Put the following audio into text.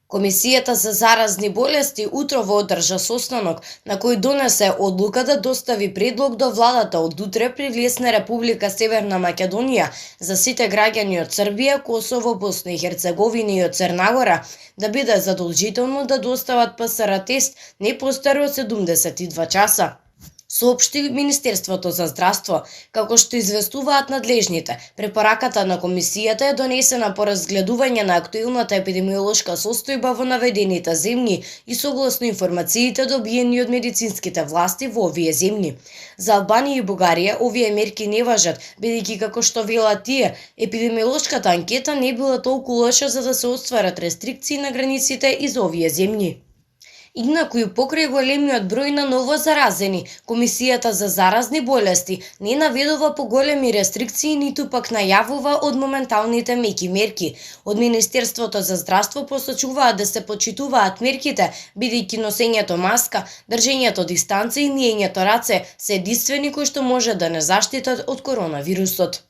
Комисијата за заразни болести утрово одржа состанок на кој донесе одлука да достави предлог до владата од утре при влез на Република Северна Македонија за сите граѓани од Србија, Косово, Босна и Херцеговина и од Црна Гора да биде задолжително да достават ПСР тест не постаро од 72 часа, соопшти Министерството за здравство. Како што известуваат надлежните, препораката на комисијата е донесена по разгледување на актуелната епидемиолошка состојба во наведените земји и согласно информациите добиени од медицинските власти во овие земји. За Албанија и Бугарија овие мерки не важат, бидејќи како што велат тие, епидемиолошката анкета не била толку лоша за да се остварат рестрикции на границите из овие земји. Инаку и покрај големиот број на ново заразени, Комисијата за заразни болести не наведува поголеми рестрикции, ниту пак најавува од моменталните меки мерки. Од Министерството за здравство посочуваат да се почитуваат мерките, бидејќи носењето маска, држењето дистанца и миењето раце се единствени кои што може да не заштитат од коронавирусот.